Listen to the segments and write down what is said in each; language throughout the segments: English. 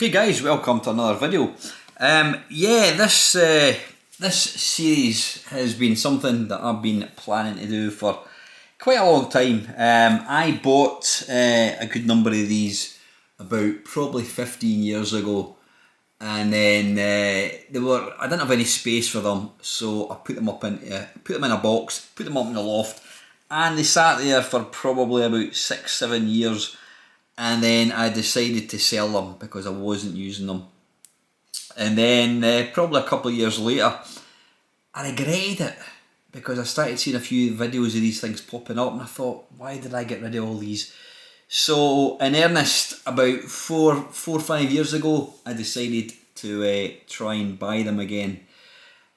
Okay guys, welcome to another video. This series has been something that I've been planning to do for quite a long time. I bought a good number of these about probably 15 years ago, and then I didn't have any space for them, so I put them in a box, put them up in the loft, and they sat there for probably about 6-7 years. And then I decided to sell them because I wasn't using them. And then probably a couple of years later, I regretted it because I started seeing a few videos of these things popping up, and I thought, why did I get rid of all these? So in earnest, about four or 5 years ago, I decided to try and buy them again.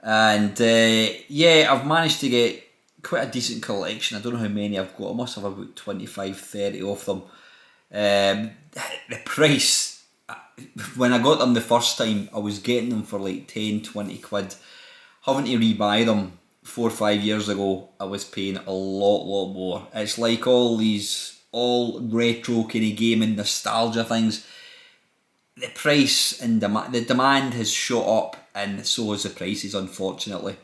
And I've managed to get quite a decent collection. I don't know how many I've got. I must have about 25-30 of them. The price, when I got them the first time, I was getting them for like 10-20 quid. Having to rebuy them 4 or 5 years ago, I was paying a lot more. It's like all retro kind of gaming nostalgia things. The price and the demand has shot up, and so has the prices, unfortunately.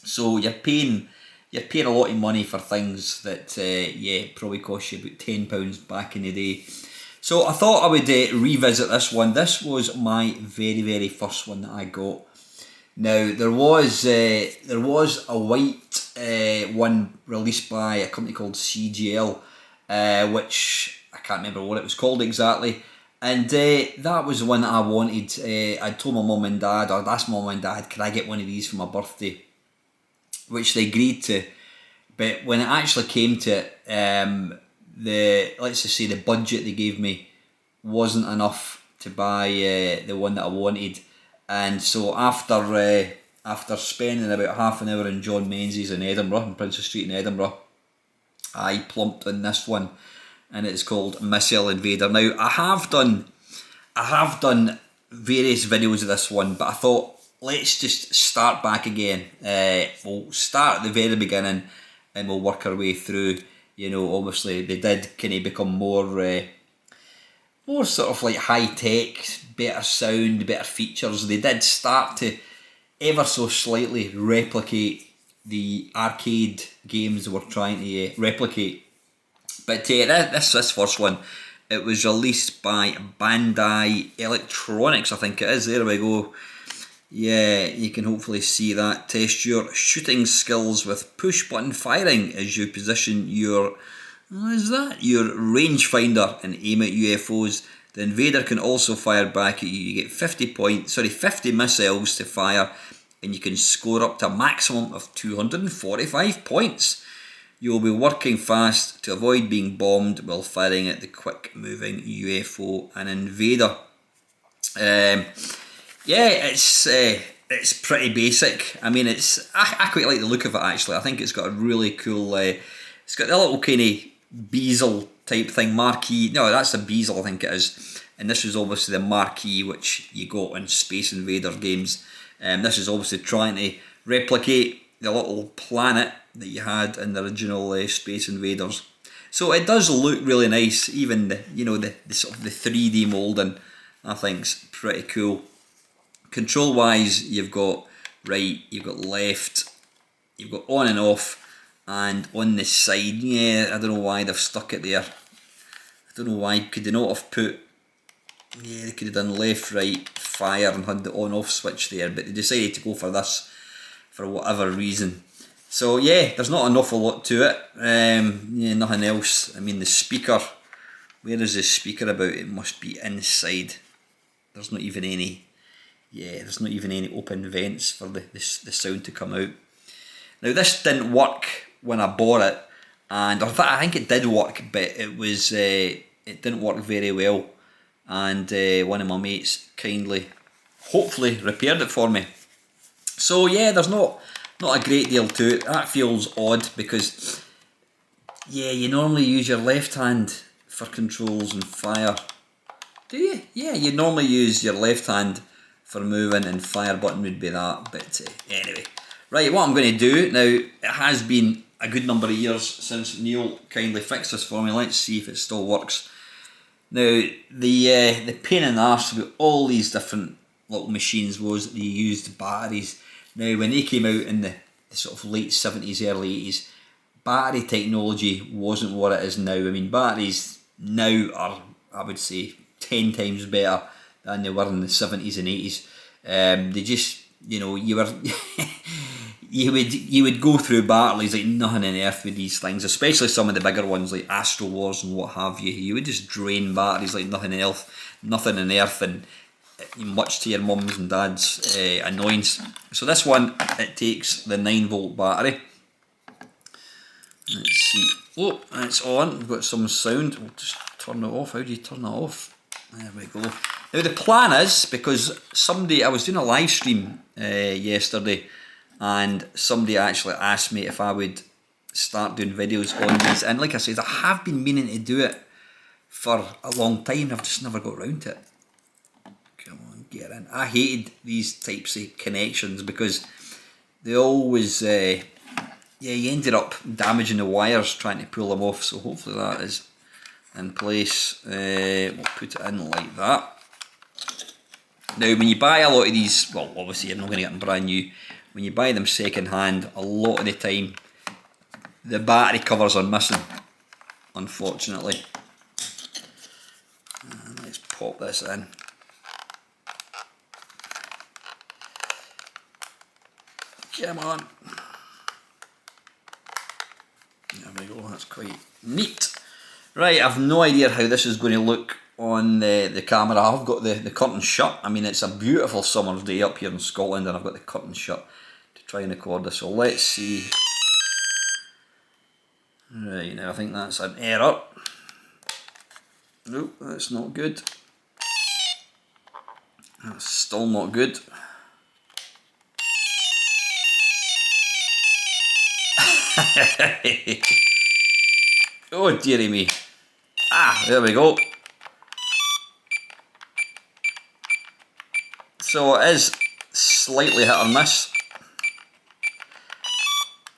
So you're paying a lot of money for things that probably cost you about £10 back in the day. So I thought I would revisit this one. This was my very first one that I got. Now there was a white one released by a company called CGL, which I can't remember what it was called exactly. And that was the one that I wanted. I told my mum and dad, or asked my mum and dad, could I get one of these for my birthday? Which they agreed to, but when it actually came to it, let's just say the budget they gave me wasn't enough to buy the one that I wanted, and so after spending about half an hour in John Menzies in Edinburgh, in Princess Street in Edinburgh, I plumped on this one, and it's called Missile Invader. Now I have done various videos of this one, but I thought, let's just start back again. We'll start at the very beginning and we'll work our way through. You know, obviously they did kind of become more sort of like high tech, better sound, better features. They did start to ever so slightly replicate the arcade games they were trying to replicate. But this first one, it was released by Bandai Electronics, I think it is. There we go. Yeah, you can hopefully see that. Test your shooting skills with push button firing as you position your rangefinder and aim at UFOs. The Invader can also fire back at you. You get 50 missiles to fire, and you can score up to a maximum of 245 points. You will be working fast to avoid being bombed while firing at the quick moving UFO and Invader. It's pretty basic. I mean, I quite like the look of it actually. I think it's got a really cool. It's got the little kind of bezel type thing, marquee. No, that's a bezel, I think it is. And this is obviously the marquee which you got in Space Invader games. This is obviously trying to replicate the little planet that you had in the original Space Invaders. So it does look really nice. Even the sort of the 3D moulding, I think's pretty cool. Control wise, you've got right, you've got left, you've got on and off, and on the side, I don't know why they've stuck it there. I don't know why. Could they not have put, they could have done left, right, fire and had the on off switch there, but they decided to go for this for whatever reason. So there's not an awful lot to it. Nothing else. I mean, the speaker, where is the speaker about? It must be inside. There's not even any. There's not even any open vents for the sound to come out. Now this didn't work when I bought it, and in fact I think it did work, but it didn't work very well. And one of my mates kindly, hopefully, repaired it for me. So there's not a great deal to it. That feels odd because you normally use your left hand for controls and fire. Do you? Yeah, you normally use your left hand for moving, and fire button would be that. But anyway, right, what I'm going to do now, it has been a good number of years since Neil kindly fixed this for me. Let's see if it still works. Now, the pain in the arse about all these different little machines was that they used batteries. Now, when they came out in the sort of late 70s, early 80s, battery technology wasn't what it is now. I mean, batteries now are, I would say, 10 times better than they were in the 70s and 80s. They just, you were... you would go through batteries like nothing on earth with these things, especially some of the bigger ones like Astro Wars and what have you. You would just drain batteries like nothing on earth, and much to your mums and dads' annoyance. So this one, it takes the 9-volt battery. Let's see. Oh, it's on. We've got some sound. We'll just turn it off. How do you turn it off? There we go. Now the plan is, because I was doing a live stream yesterday, and somebody actually asked me if I would start doing videos on these, and like I said, I have been meaning to do it for a long time. I've just never got around to it. Come on, get in. I hated these types of connections because they always, you ended up damaging the wires trying to pull them off. So hopefully that is in place. We'll put it in like that. Now, when you buy a lot of these, well, obviously you're not going to get them brand new. When you buy them second hand, a lot of the time the battery covers are missing, unfortunately. Let's pop this in. Come on. There we go, that's quite neat. Right, I've no idea how this is going to look on the camera. I've got the curtain shut. I mean, it's a beautiful summer's day up here in Scotland, and I've got the curtain shut to try and record this. So let's see. Right, now I think that's an error. Nope, that's not good. That's still not good. Oh dearie me. Ah, there we go. So it is slightly hit or miss.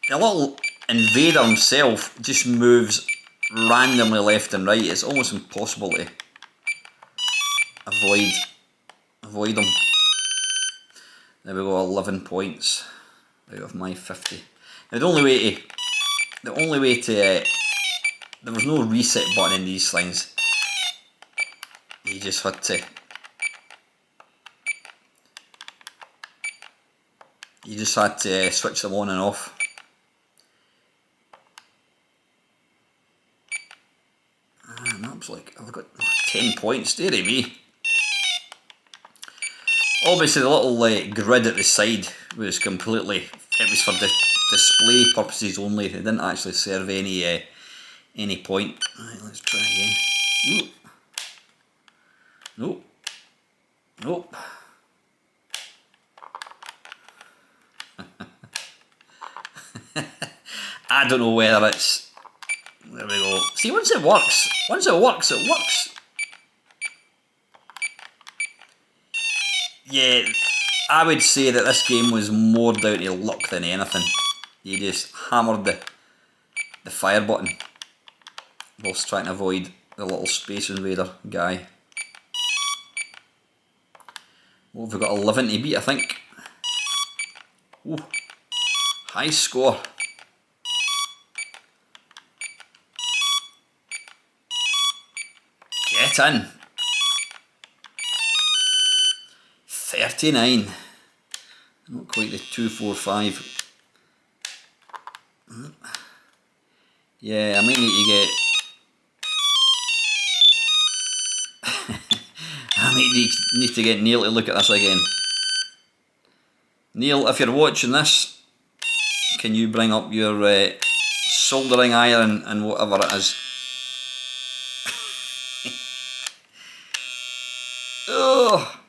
The little Invader himself just moves randomly left and right. It's almost impossible to avoid him. There we go, 11 points out of my 50. Now the only way to there was no reset button in these things. You just had to switch them on and off. And that was like, I've got 10 points, dearie me. Obviously the little grid at the side was completely, it was for display purposes only. It didn't actually serve any point. Right, let's try again. Ooh. Nope. Nope. I don't know whether it's... There we go. See, once it works, it works. Yeah, I would say that this game was more down to luck than anything. You just hammered the fire button whilst trying to avoid the little Space Invader guy. What have we got? 11 to beat, I think. Ooh, high score. Get in. 39. Not quite the 245. Yeah, I might need to get... I might need to get Neil to look at this again. Neil, if you're watching this, can you bring up your soldering iron and whatever it is? Oh,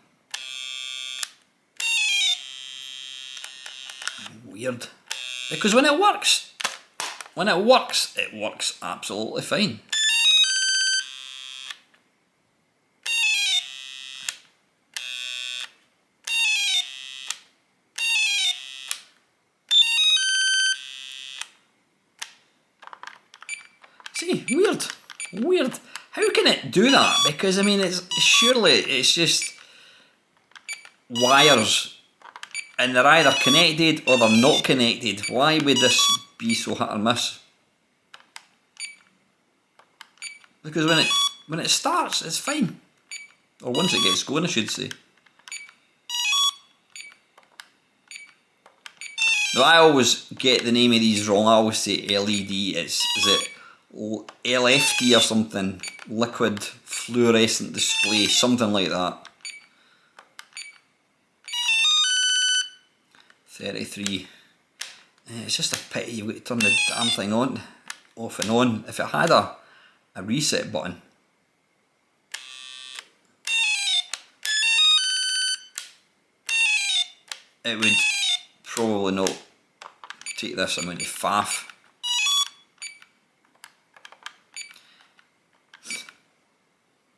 weird. Because when it works, it works absolutely fine. See, weird. How can it do that? Because I mean, surely it's just wires, and they're either connected or they're not connected. Why would this be so hit or miss? Because when it starts, it's fine, or once it gets going, I should say. Now I always get the name of these wrong. I always say LED. Is it LFD or something? Liquid fluorescent display, something like that. 33. It's just a pity you've got to turn the damn thing on, off and on. If it had a reset button, it would probably not take this amount of faff.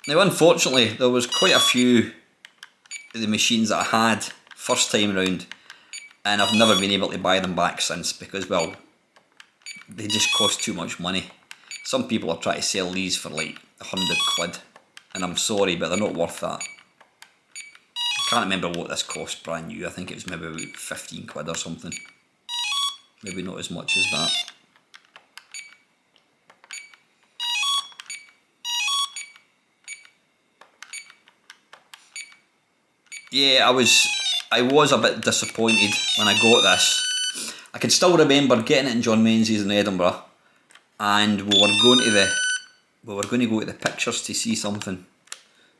Now unfortunately there was quite a few of the machines that I had first time around, and I've never been able to buy them back since because, well, they just cost too much money. Some people are trying to sell these for like 100 quid, and I'm sorry, but they're not worth that. I can't remember what this cost brand new. I think it was maybe about 15 quid or something. Maybe not as much as that. Yeah, I was a bit disappointed when I got this. I can still remember getting it in John Menzies in Edinburgh, and we were going to go to the pictures to see something.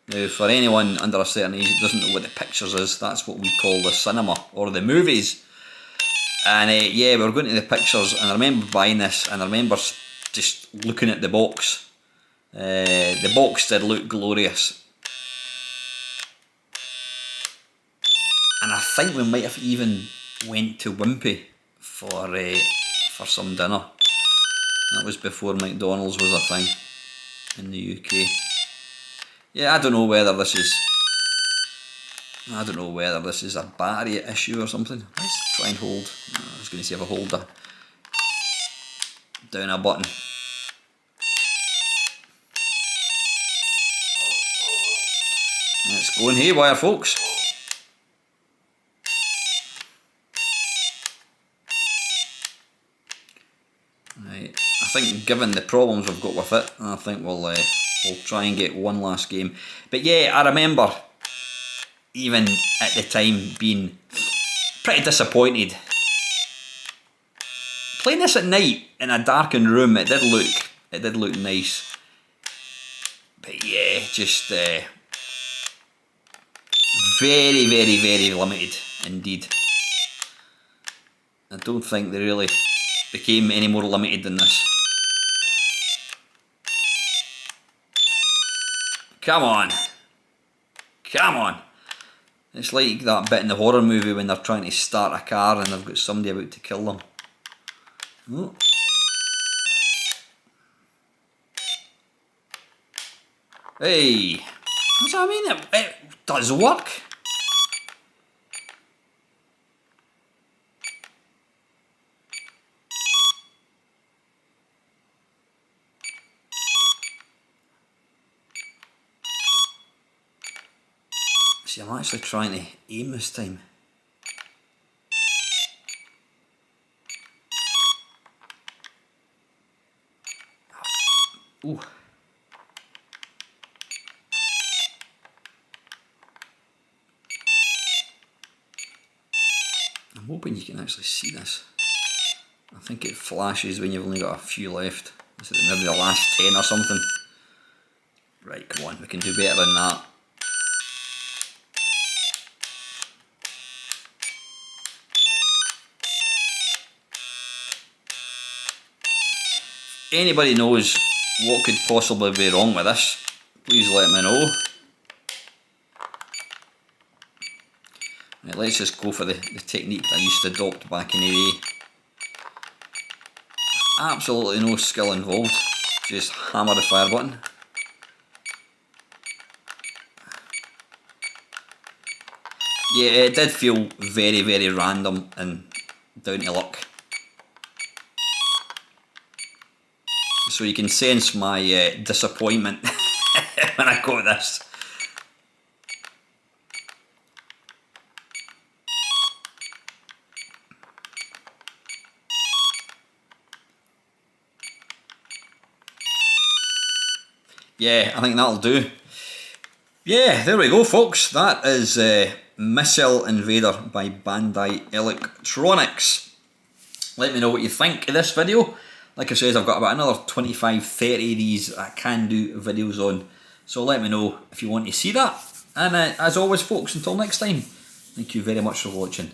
Now, for anyone under a certain age that doesn't know what the pictures is, that's what we call the cinema or the movies. And yeah, we were going to the pictures, and I remember buying this, and I remember just looking at the box. The box did look glorious. And I think we might have even went to Wimpy for some dinner. That was before McDonald's was a thing in the UK. Yeah, I don't know whether this is a battery issue or something. Let's try and hold. I was going to see if I hold down a button. It's going haywire, folks. Right, I think given the problems we've got with it, I think we'll try and get one last game. But yeah, I remember even at the time being pretty disappointed. Playing this at night in a darkened room, it did look nice. But yeah, just very, very, very limited indeed. I don't think they really became any more limited than this. Come on. Come on. It's like that bit in the horror movie when they're trying to start a car and they've got somebody about to kill them. Oh. Hey. That's what I mean. It does work. See, I'm actually trying to aim this time. Ooh. I'm hoping you can actually see this. I think it flashes when you've only got a few left. Is it maybe the last 10 or something? Right, come on, we can do better than that. Anybody knows what could possibly be wrong with this, please let me know. Right, let's just go for the technique that I used to adopt back in the day. Absolutely no skill involved, just hammer the fire button. Yeah, it did feel very, very random and down to luck. So you can sense my disappointment when I got this. Yeah, I think that'll do. Yeah, there we go, folks. That is Missile Invader by Bandai Electronics. Let me know what you think of this video. Like I said, I've got about another 25, 30 of these I can do videos on. So let me know if you want to see that. And as always, folks, until next time, thank you very much for watching.